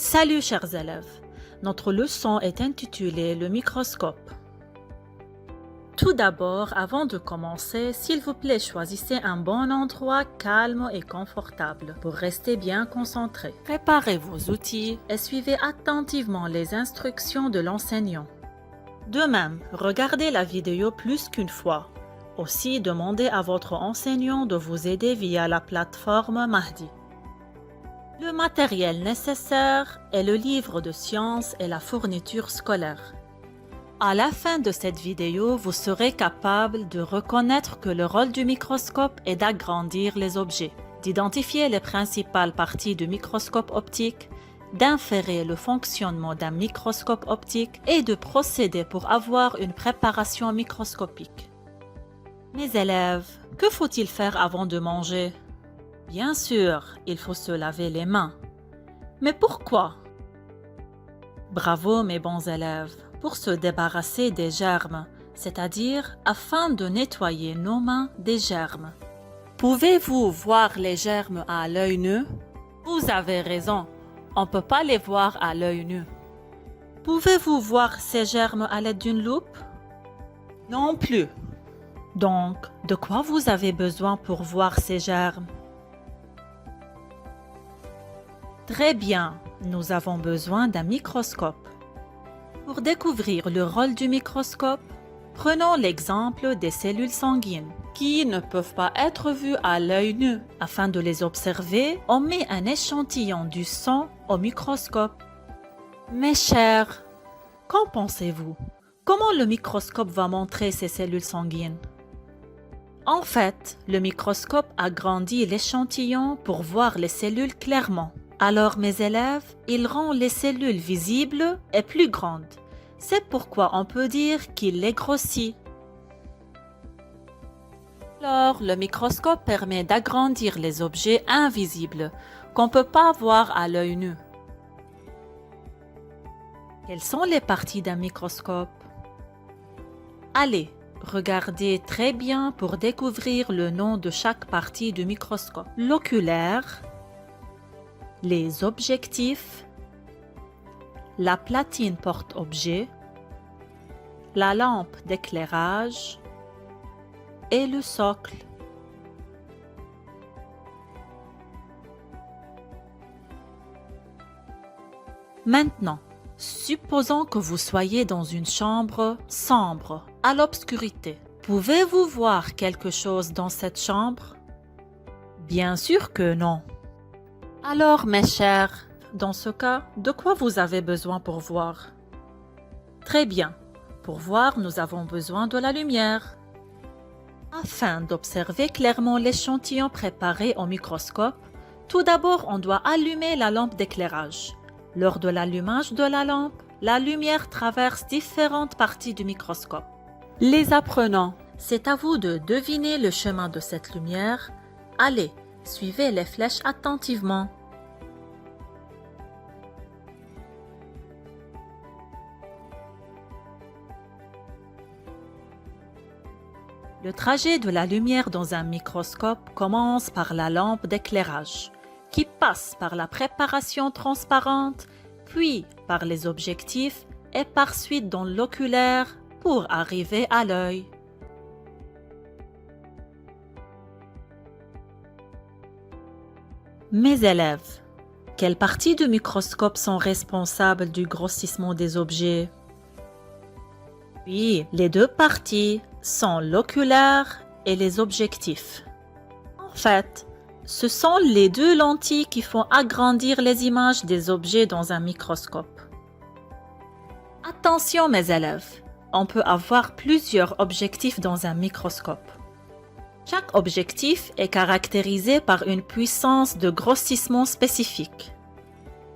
Salut chers élèves, notre leçon est intitulée le microscope. Tout d'abord, avant de commencer, s'il vous plaît, choisissez un bon endroit calme et confortable pour rester bien concentré. Préparez vos outils et suivez attentivement les instructions de l'enseignant. De même, regardez la vidéo plus qu'une fois. Aussi, demandez à votre enseignant de vous aider via la plateforme Mahdi. Le matériel nécessaire est le livre de sciences et la fourniture scolaire. À la fin de cette vidéo, vous serez capable de reconnaître que le rôle du microscope est d'agrandir les objets, d'identifier les principales parties du microscope optique, d'inférer le fonctionnement d'un microscope optique et de procéder pour avoir une préparation microscopique. Mes élèves, que faut-il faire avant de manger? Bien sûr, il faut se laver les mains. Mais pourquoi? Bravo mes bons élèves, pour se débarrasser des germes, c'est-à-dire afin de nettoyer nos mains des germes. Pouvez-vous voir les germes à l'œil nu? Vous avez raison, on ne peut pas les voir à l'œil nu. Pouvez-vous voir ces germes à l'aide d'une loupe? Non plus. Donc, de quoi vous avez besoin pour voir ces germes? Très bien, nous avons besoin d'un microscope. Pour découvrir le rôle du microscope, prenons l'exemple des cellules sanguines, qui ne peuvent pas être vues à l'œil nu. Afin de les observer, on met un échantillon du sang au microscope. Mes chers, qu'en pensez-vous? Comment le microscope va montrer ces cellules sanguines? En fait, le microscope agrandit l'échantillon pour voir les cellules clairement. Alors mes élèves, il rend les cellules visibles et plus grandes. C'est pourquoi on peut dire qu'il les grossit. Alors, le microscope permet d'agrandir les objets invisibles qu'on ne peut pas voir à l'œil nu. Quelles sont les parties d'un microscope? Allez, regardez très bien pour découvrir le nom de chaque partie du microscope. L'oculaire, les objectifs, la platine porte-objet, la lampe d'éclairage et le socle. Maintenant, supposons que vous soyez dans une chambre sombre, à l'obscurité. Pouvez-vous voir quelque chose dans cette chambre? Bien sûr que non. Alors, mes chers, dans ce cas, de quoi vous avez besoin pour voir? Très bien. Pour voir, nous avons besoin de la lumière. Afin d'observer clairement l'échantillon préparé au microscope, tout d'abord, on doit allumer la lampe d'éclairage. Lors de l'allumage de la lampe, la lumière traverse différentes parties du microscope. Les apprenants, c'est à vous de deviner le chemin de cette lumière. Allez, suivez les flèches attentivement. Le trajet de la lumière dans un microscope commence par la lampe d'éclairage, qui passe par la préparation transparente, puis par les objectifs et par suite dans l'oculaire pour arriver à l'œil. Mes élèves, quelles parties du microscope sont responsables du grossissement des objets? Oui, les deux parties sont l'oculaire et les objectifs. En fait, ce sont les deux lentilles qui font agrandir les images des objets dans un microscope. Attention mes élèves, on peut avoir plusieurs objectifs dans un microscope. Chaque objectif est caractérisé par une puissance de grossissement spécifique.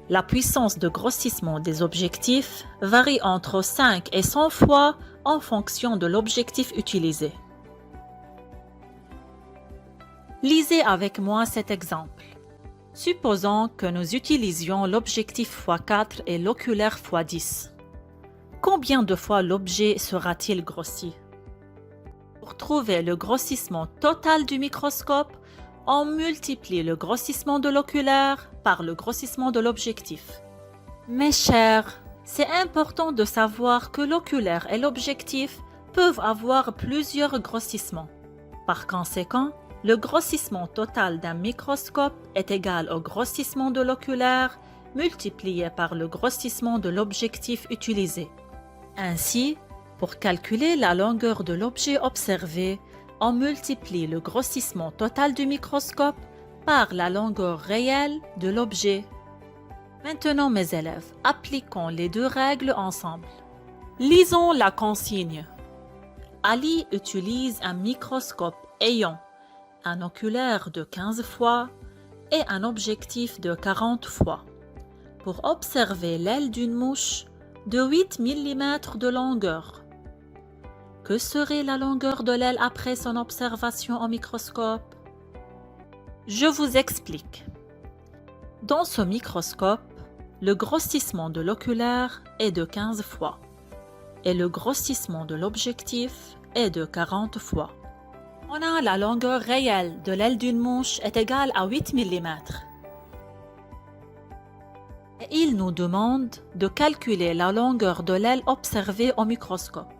La puissance de grossissement des objectifs varie entre 5 et 100 fois en fonction de l'objectif utilisé. Lisez avec moi cet exemple. Supposons que nous utilisions l'objectif x4 et l'oculaire x10. Combien de fois l'objet sera-t-il grossi? Pour trouver le grossissement total du microscope, on multiplie le grossissement de l'oculaire par le grossissement de l'objectif. Mes chers, c'est important de savoir que l'oculaire et l'objectif peuvent avoir plusieurs grossissements. Par conséquent, le grossissement total d'un microscope est égal au grossissement de l'oculaire multiplié par le grossissement de l'objectif utilisé. Ainsi, pour calculer la longueur de l'objet observé, on multiplie le grossissement total du microscope par la longueur réelle de l'objet. Maintenant, mes élèves, appliquons les deux règles ensemble. Lisons la consigne. Ali utilise un microscope ayant un oculaire de 15 fois et un objectif de 40 fois pour observer l'aile d'une mouche de 8 mm de longueur. Que serait la longueur de l'aile après son observation au microscope? Je vous explique. Dans ce microscope, le grossissement de l'oculaire est de 15 fois et le grossissement de l'objectif est de 40 fois. On a la longueur réelle de l'aile d'une mouche est égale à 8 mm. Et il nous demande de calculer la longueur de l'aile observée au microscope.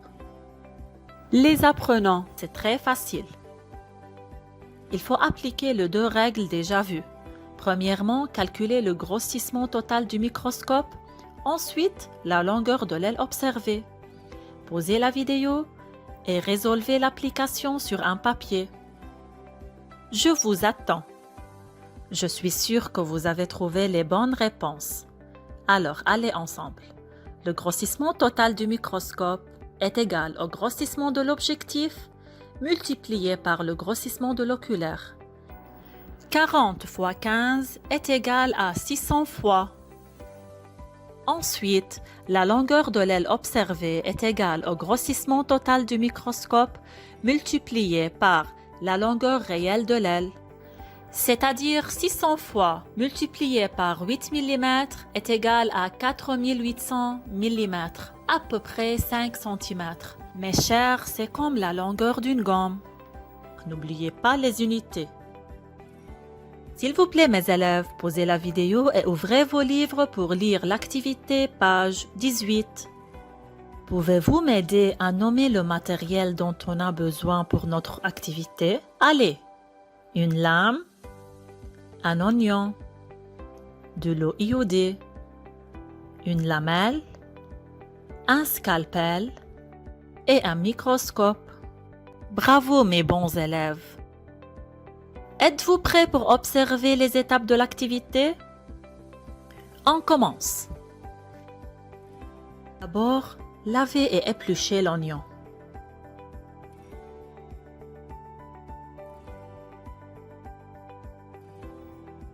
Les apprenants, c'est très facile. Il faut appliquer les deux règles déjà vues. Premièrement, calculer le grossissement total du microscope. Ensuite, la longueur de l'aile observée. Pausez la vidéo et résolvez l'application sur un papier. Je vous attends. Je suis sûre que vous avez trouvé les bonnes réponses. Alors, allez ensemble. Le grossissement total du microscope est égal au grossissement de l'objectif multiplié par le grossissement de l'oculaire. 40 fois 15 est égal à 600 fois. Ensuite, la longueur de l'aile observée est égale au grossissement total du microscope multiplié par la longueur réelle de l'aile. C'est-à-dire 600 fois multiplié par 8 mm est égal à 4800 mm, à peu près 5 cm. Mes chers, c'est comme la longueur d'une gomme. N'oubliez pas les unités. S'il vous plaît, mes élèves, pausez la vidéo et ouvrez vos livres pour lire l'activité page 18. Pouvez-vous m'aider à nommer le matériel dont on a besoin pour notre activité? Allez! Une lame, un oignon, de l'eau iodée, une lamelle, un scalpel et un microscope. Bravo mes bons élèves! Êtes-vous prêts pour observer les étapes de l'activité? On commence. D'abord, lavez et épluchez l'oignon.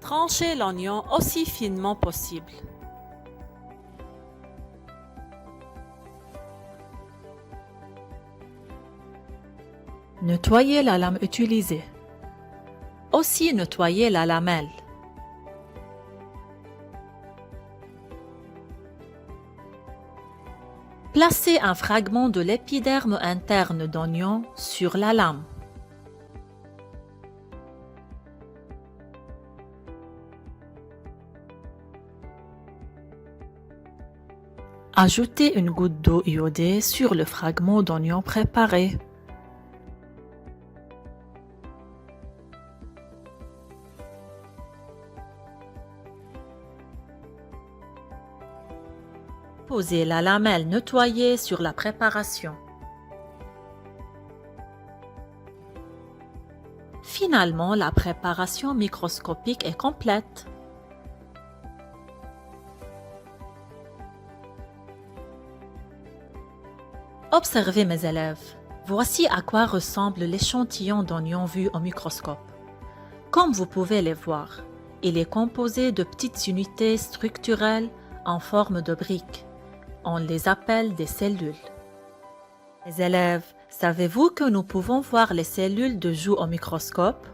Tranchez l'oignon aussi finement possible. Nettoyez la lame utilisée. Aussi nettoyez la lamelle. Placez un fragment de l'épiderme interne d'oignon sur la lame. Ajoutez une goutte d'eau iodée sur le fragment d'oignon préparé. Posez la lamelle nettoyée sur la préparation. Finalement, la préparation microscopique est complète. Observez mes élèves. Voici à quoi ressemble l'échantillon d'oignon vu au microscope. Comme vous pouvez les voir, il est composé de petites unités structurelles en forme de briques. On les appelle des cellules. Les élèves, savez-vous que nous pouvons voir les cellules de joue au microscope?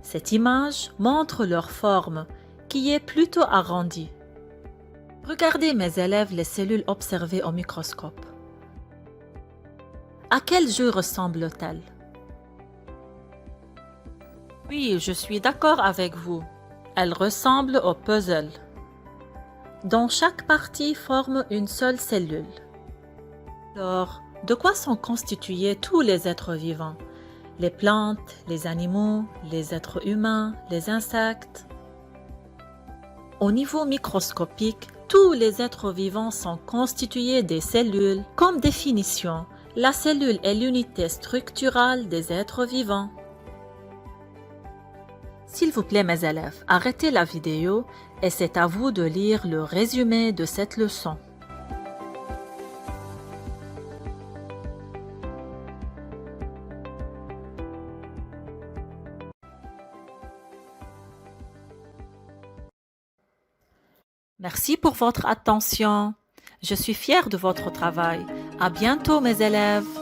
Cette image montre leur forme, qui est plutôt arrondie. Regardez mes élèves les cellules observées au microscope. À quel jeu ressemble-t-elle? Oui, je suis d'accord avec vous. Elle ressemble au puzzle. dont chaque partie forme une seule cellule. Alors, de quoi sont constitués tous les êtres vivants? Les plantes, les animaux, les êtres humains, les insectes. Au niveau microscopique, tous les êtres vivants sont constitués des cellules. Comme définition, la cellule est l'unité structurale des êtres vivants. S'il vous plaît mes élèves, arrêtez la vidéo et c'est à vous de lire le résumé de cette leçon. Merci pour votre attention. Je suis fière de votre travail. À bientôt mes élèves.